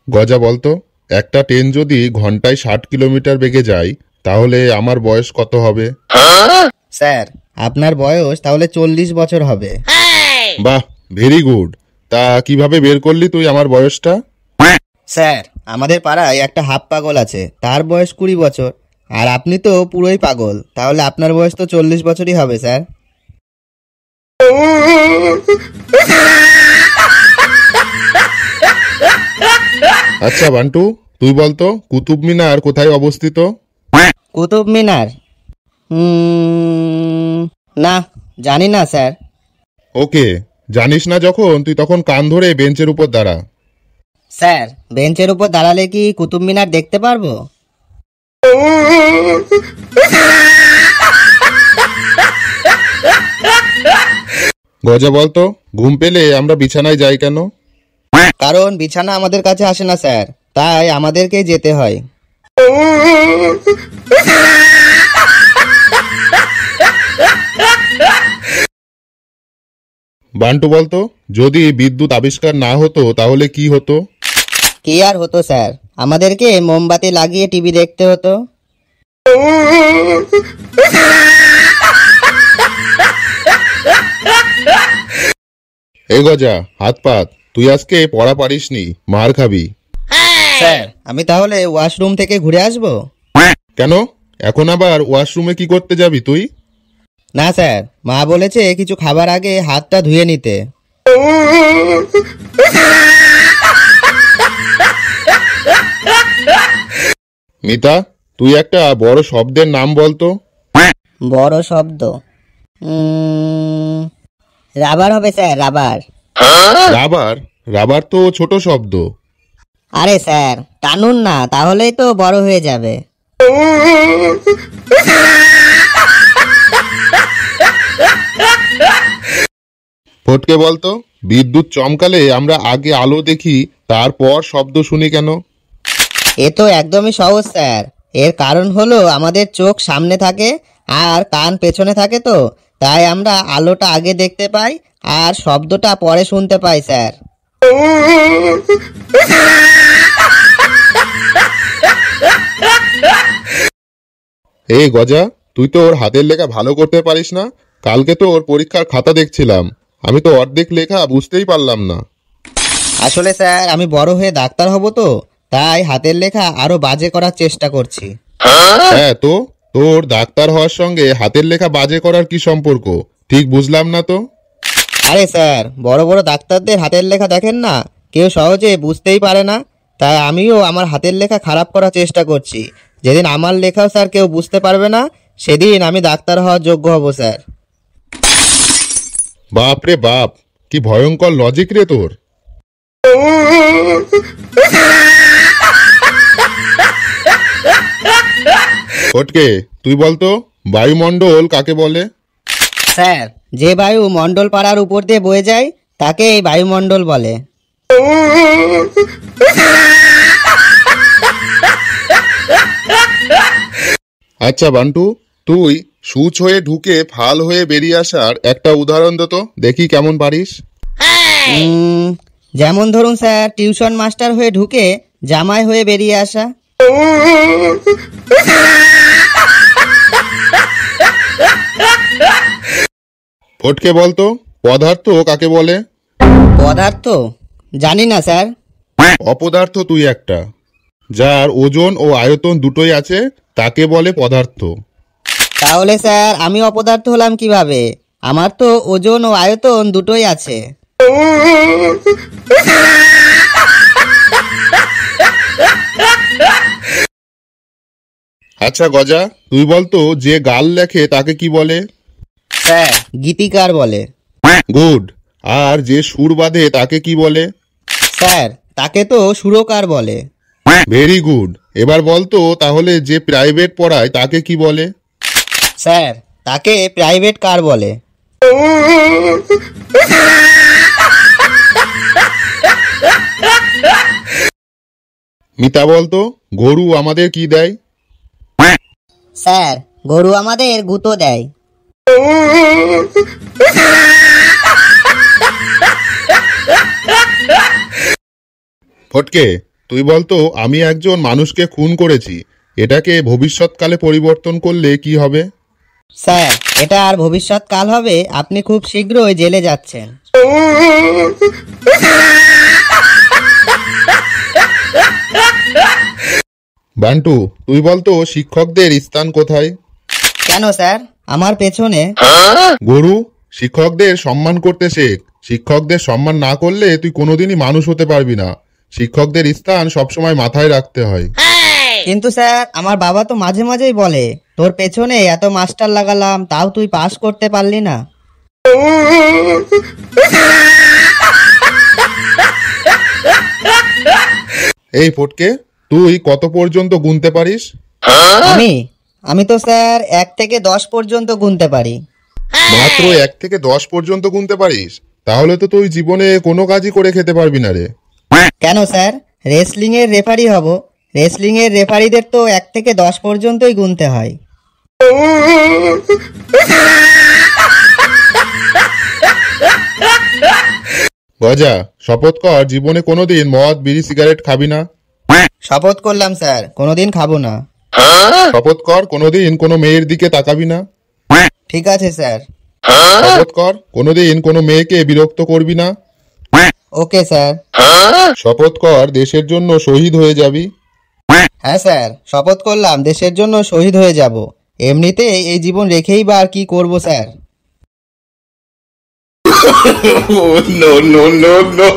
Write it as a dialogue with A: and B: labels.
A: গজা বলতো, একটা ট্রেন যদি ঘন্টায় 60 কিলোমিটার বেগে যায় তাহলে আমার বয়স কত হবে?
B: স্যার, আপনার বয়স তাহলে 40 বছর হবে।
A: বাহ, ভেরি গুড। তা কিভাবে বের করলি তুই আমার বয়সটা?
B: স্যার, আমাদের পাড়ায় একটা হাফ পাগল আছে, তার বয়স 20 বছর। আর আপনি তো পুরোই পাগল, তাহলে আপনার বয়স তো 40 বছরই হবে স্যার।
A: আচ্ছা বান্টু, তুই বলতো কুতুব মিনার কোথায় অবস্থিত?
B: কুতুব মিনার? না, জানি না স্যার।
A: ওকে, জানিস না যখন তুই তখন কান ধরে বেঞ্চের উপর দাঁড়া।
B: স্যার, বেঞ্চের উপর দাঁড়ালে কি কুতুব মিনার দেখতে পারবো?
A: গজা বলতো, ঘুম পেলে আমরা বিছানায় যাই কেন?
B: কারণ বিছানা আমাদের কাছে আসে না স্যার, তাই আমাদেরকে যেতে হয়।
A: বান্টু বলতো, যদি বিদ্যুৎ আবিষ্কার না হতো তাহলে কি হতো?
B: কি আর হতো স্যার, আমাদেরকে মোমবাতি লাগিয়ে টিভি দেখতে হতো।
A: এই গজা, হাত পাত, তুই আজকে পড়া পারিসনি, মার খাবি।
B: স্যার, আমি তাহলে ওয়াশরুম থেকে ঘুরে আসবো?
A: কেন? এখন আবার ওয়াশরুমে কি করতে যাবি তুই?
B: না স্যার, মা বলেছে কিছু খাবার আগে হাতটা ধুয়ে নিতে।
A: মিতা, তুই একটা বড় শব্দের নাম বলতো।
B: বড় শব্দ? রাবার হবে স্যার, রাবার।
A: রাবার? রাবার তো ছোট শব্দ।
B: আরে স্যার, টানুন না, তাহলেই তো বড় হয়ে যাবে।
A: ফটকে বলতো, বিদ্যুৎ চমকালে আমরা আগে আলো দেখি, তারপর শব্দ শুনি কেন?
B: এ তো একদমই সহজ স্যার। এর কারণ হলো আমাদের চোখ সামনে থাকে আর কান পেছনে থাকে, তো তাই আমরা আলোটা আগে দেখতে পাই আর শব্দটা পরে শুনতে পাই স্যার।
A: এই গজা, তুই তো ওর হাতের লেখা ভালো করতে পারিস না। কালকে তো ওর পরীক্ষার খাতা দেখছিলাম, আমি তো অর্ধেক লেখা বুঝতেই পারলাম না।
B: আসলে স্যার, আমি বড় হয়ে ডাক্তার হব, তো তাই হাতের লেখা আরো বাজে করার চেষ্টা করছি।
A: হ্যাঁ, তো তোর ডাক্তার হওয়ার সঙ্গে হাতের লেখা বাজে করার কি সম্পর্ক? ঠিক বুঝলাম না তো।
B: আরে স্যার, বড় বড় ডাক্তারদের হাতের লেখা দেখেন না, কেউ সহজে বুঝতেই পারে না। তাই আমিও আমার হাতের লেখা খারাপ করার চেষ্টা করছি। যেদিন আমার লেখাও স্যার কেউ বুঝতে পারবে না, সেদিন আমি ডাক্তার হওয়ার যোগ্য হব স্যার।
A: বাপ রে বাপ, কি ভয়ঙ্কর লজিক রে তোর। ফটকে, তুই বলতো বায়ুমণ্ডল কাকে বলে?
B: স্যার, যে বায়ু মণ্ডল পাড়ার উপর দিয়ে বয়ে যায় তাকে এই বায়ুমণ্ডল বলে।
A: আচ্ছা বান্টু, তুই সূচ হয়ে ঢুকে ফাল হয়ে বেরিয়ে আসার একটা উদাহরণ দে তো, দেখি কেমন পারিস।
B: যেমন ধরুন স্যার, টিউশন মাস্টার হয়ে ঢুকে জামাই হয়ে বেরিয়ে আসা।
A: ফটকে বলতো, পদার্থ কাকে বলে?
B: পদার্থ? জানি না স্যার।
A: অপদার্থ তুই একটা, যার ওজন ও আয়তন দুটোই আছে তাকে বলে পদার্থ।
B: তাহলে স্যার আমি অপদার্থ হলাম কিভাবে? আমার তো ওজন ও আয়তন দুটোই আছে।
A: আচ্ছা গজা, তুই বলতো যে গাল লেখে তাকে কি বলে?
B: স্যার, গীতিকার বলে।
A: গুড। আর যে সুর বাঁধে তাকে কি বলে?
B: স্যার, তাকে তো সুরকার বলে।
A: Very good. এবার বলতো তাহলে যে প্রাইভেট পড়ায় তাকে কি বলে?
B: স্যার, তাকে প্রাইভেট কার বলে।
A: মিতা বলতো, গরু আমাদের কি দেয়?
B: স্যার, গরু আমাদের গুঁতো দেয়।
A: ফটকে, তুই বলতো আমি একজন মানুষকে খুন করেছি, এটাকে ভবিষ্যৎকালে পরিবর্তন করলে কি হবে?
B: স্যার, এটা আর ভবিষ্যৎকাল হবে, আপনি খুব শীঘ্রই জেলে যাচ্ছেন।
A: বান্টু, তুই বলতো শিক্ষকদের স্থান কোথায়?
B: কেন স্যার? আমার পেছনে।
A: গরু, শিক্ষকদের সম্মান করতে শেখ। শিক্ষকদের সম্মান না করলে তুই কোনোদিনই মানুষ হতে পারবি না। শিক্ষকদের স্থান সবসময় মাথায় রাখতে হয়।
B: কিন্তু স্যার, আমার বাবা তো মাঝে মাঝেই বলে, তোর পেছনে এত মাস্টার লাগালাম তাও তুই পাস করতে পারলি না।
A: এই ফটকে, তুই কত পর্যন্ত গুনতে পারিস?
B: আমি আমি তো স্যার 1 থেকে 10 পর্যন্ত গুনতে পারি।
A: মাত্র 1 থেকে 10 পর্যন্ত গুনতে পারিস? তাহলে তো তুই জীবনে কোনো কাজই করে খেতে পারবি না রে।
B: কেন স্যার? রেসলিং এর রেফারি হব। রেসলিং এর রেফারিদের তো 1 থেকে 10 পর্যন্তই গুনতে হয়।
A: গজা, শপথ কর জীবনে কোনোদিন মদ, বিড়ি, সিগারেট খাবি না।
B: শপথ করলাম স্যার, কোনোদিন খাবো না।
A: শপথ কর কোনোদিন কোনো মেয়ের দিকে তাকাবি না।
B: ঠিক আছে স্যার।
A: শপথ কর কোনোদিন কোনো মেয়েকে বিরক্ত করবি না।
B: Okay sir.
A: শপথ কর দেশের জন্য শহীদ হয়ে যাবি।
B: হ্যাঁ স্যার, শপথ করলাম দেশের জন্য শহীদ হয়ে যাব। এমনিতেই এই জীবন রেখেই বা আর কি করব sir.
C: Oh, no, no, no, no.